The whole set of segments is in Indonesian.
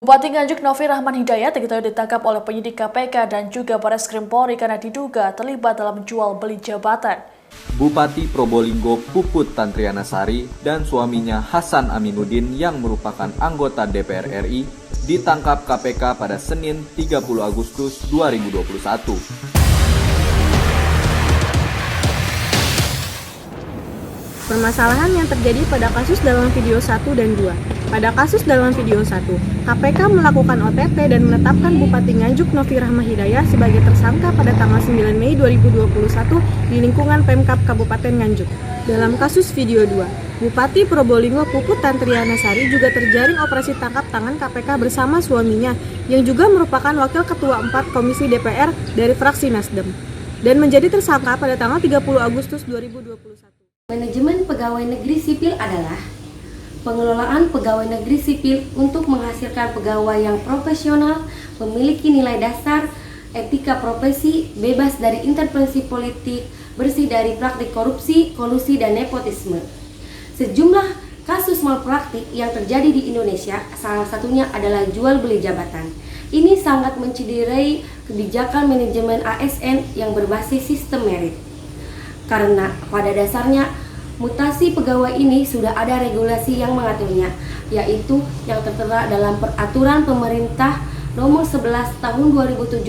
Bupati Nganjuk Novi Rahman Hidayat diketahui ditangkap oleh penyidik KPK dan juga Bareskrim Polri karena diduga terlibat dalam jual beli jabatan. Bupati Probolinggo Puput Tantrianasari dan suaminya Hasan Aminuddin yang merupakan anggota DPR RI ditangkap KPK pada Senin 30 Agustus 2021. Permasalahan yang terjadi pada kasus dalam video 1 dan 2. Pada kasus dalam video 1, KPK melakukan OTT dan menetapkan Bupati Nganjuk Novi Rahman Hidayat sebagai tersangka pada tanggal 9 Mei 2021 di lingkungan Pemkab Kabupaten Nganjuk. Dalam kasus video 2, Bupati Probolinggo Puput Tantrianasari juga terjaring operasi tangkap tangan KPK bersama suaminya yang juga merupakan Wakil Ketua 4 Komisi DPR dari fraksi Nasdem dan menjadi tersangka pada tanggal 30 Agustus 2021. Manajemen pegawai negeri sipil adalah pengelolaan pegawai negeri sipil untuk menghasilkan pegawai yang profesional, memiliki nilai dasar, etika profesi, bebas dari intervensi politik, bersih dari praktik korupsi, kolusi, dan nepotisme. Sejumlah kasus malpraktik yang terjadi di Indonesia, salah satunya adalah jual beli jabatan. Ini sangat menciderai kebijakan manajemen ASN yang berbasis sistem merit. Karena pada dasarnya mutasi pegawai ini sudah ada regulasi yang mengaturnya, yaitu yang tertera dalam Peraturan Pemerintah Nomor 11 Tahun 2017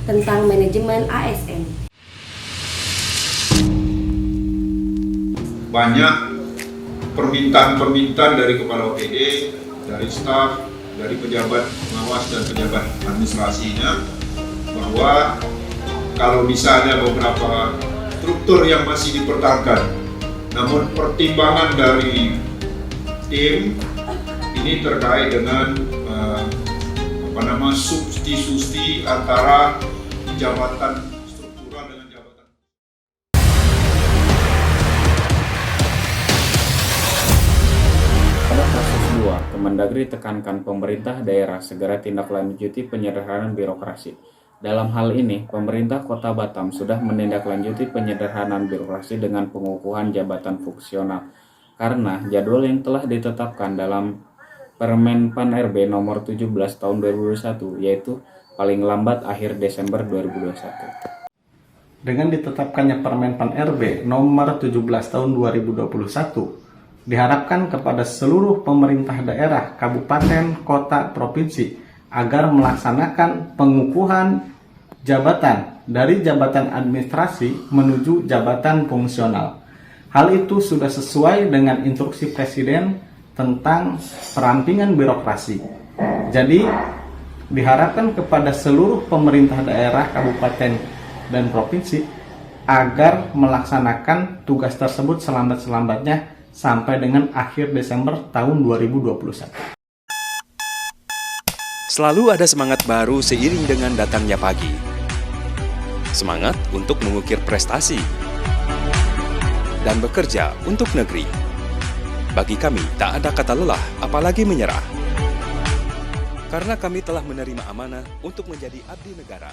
tentang manajemen ASN. Banyak permintaan dari Kepala OPD, dari staf, dari pejabat pengawas dan pejabat administrasinya, bahwa kalau bisa ada beberapa struktur yang masih dipertahankan, namun pertimbangan dari tim ini terkait dengan substitusi antara jabatan struktural dengan jabatan. Pada kasus 2, Kemendagri tekankan pemerintah daerah segera tindaklanjuti penyederhanaan birokrasi. Dalam hal ini, pemerintah Kota Batam sudah menindaklanjuti penyederhanaan birokrasi dengan pengukuhan jabatan fungsional karena jadwal yang telah ditetapkan dalam Permen Pan RB nomor 17 tahun 2021, yaitu paling lambat akhir Desember 2021. Dengan ditetapkannya Permen Pan RB nomor 17 tahun 2021, diharapkan kepada seluruh pemerintah daerah, kabupaten, kota, provinsi agar melaksanakan pengukuhan jabatan dari jabatan administrasi menuju jabatan fungsional. Hal itu sudah sesuai dengan instruksi Presiden tentang perampingan birokrasi. Jadi, diharapkan kepada seluruh pemerintah daerah, kabupaten, dan provinsi agar melaksanakan tugas tersebut selambat-lambatnya sampai dengan akhir Desember tahun 2021. Selalu ada semangat baru seiring dengan datangnya pagi. Semangat untuk mengukir prestasi dan bekerja untuk negeri. Bagi kami tak ada kata lelah, apalagi menyerah. Karena kami telah menerima amanah untuk menjadi abdi negara.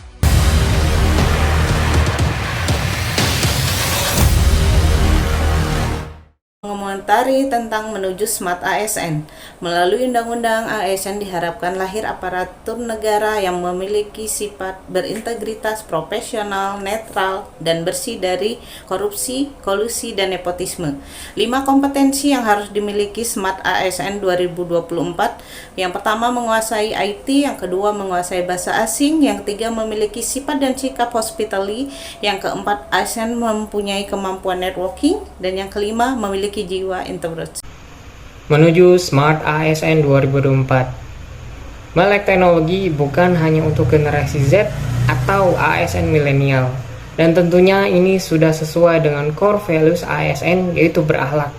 Mengomentari tentang menuju Smart ASN. Melalui Undang-Undang ASN diharapkan lahir aparatur negara yang memiliki sifat berintegritas, profesional, netral, dan bersih dari korupsi, kolusi, dan nepotisme. 5 kompetensi yang harus dimiliki Smart ASN 2024. Yang pertama menguasai IT, yang kedua menguasai bahasa asing, yang ketiga memiliki sifat dan sikap hospitality, yang keempat ASN mempunyai kemampuan networking, dan yang kelima memiliki jiwa introvert. Menuju Smart ASN 2024. Melek teknologi bukan hanya untuk generasi Z atau ASN milenial, dan tentunya ini sudah sesuai dengan core values ASN, yaitu berakhlak,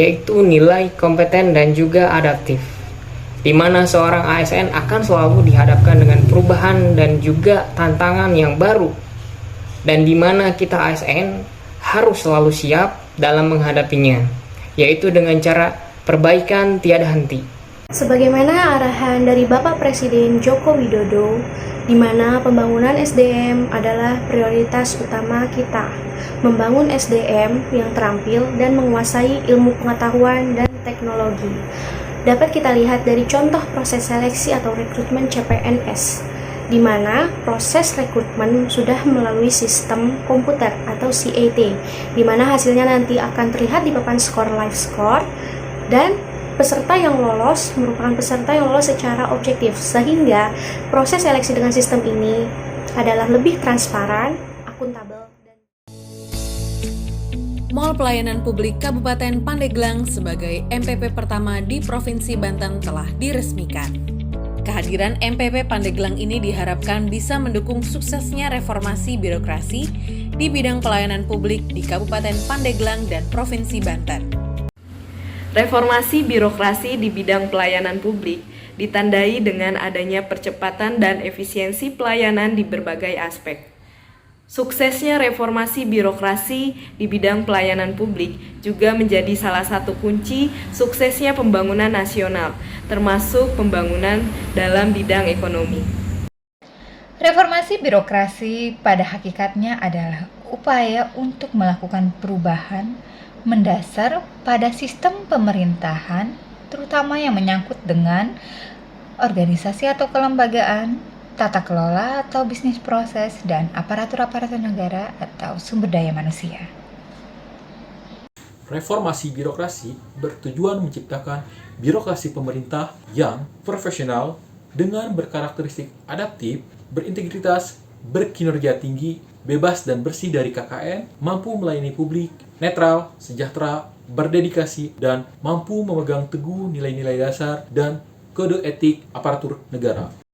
yaitu nilai, kompeten, dan juga adaptif, di mana seorang ASN akan selalu dihadapkan dengan perubahan dan juga tantangan yang baru, dan di mana kita ASN harus selalu siap dalam menghadapinya, yaitu dengan cara perbaikan tiada henti. Sebagaimana arahan dari Bapak Presiden Joko Widodo, di mana pembangunan SDM adalah prioritas utama kita. Membangun SDM yang terampil dan menguasai ilmu pengetahuan dan teknologi. dapat kita lihat dari contoh proses seleksi atau rekrutmen CPNS, di mana proses rekrutmen sudah melalui sistem komputer atau CAT, di mana hasilnya nanti akan terlihat di papan skor live score, dan peserta yang lolos merupakan peserta yang lolos secara objektif, sehingga proses seleksi dengan sistem ini adalah lebih transparan, akuntabel. Mall Pelayanan Publik Kabupaten Pandeglang sebagai MPP pertama di Provinsi Banten telah diresmikan. Kehadiran MPP Pandeglang ini diharapkan bisa mendukung suksesnya reformasi birokrasi di bidang pelayanan publik di Kabupaten Pandeglang dan Provinsi Banten. Reformasi birokrasi di bidang pelayanan publik ditandai dengan adanya percepatan dan efisiensi pelayanan di berbagai aspek. Suksesnya reformasi birokrasi di bidang pelayanan publik juga menjadi salah satu kunci suksesnya pembangunan nasional, termasuk pembangunan dalam bidang ekonomi. Reformasi birokrasi pada hakikatnya adalah upaya untuk melakukan perubahan mendasar pada sistem pemerintahan, terutama yang menyangkut dengan organisasi atau kelembagaan, tata kelola atau bisnis proses, dan aparatur-aparatur negara atau sumber daya manusia. Reformasi birokrasi bertujuan menciptakan birokrasi pemerintah yang profesional dengan berkarakteristik adaptif, berintegritas, berkinerja tinggi, bebas dan bersih dari KKN, mampu melayani publik, netral, sejahtera, berdedikasi, dan mampu memegang teguh nilai-nilai dasar dan kode etik aparatur negara.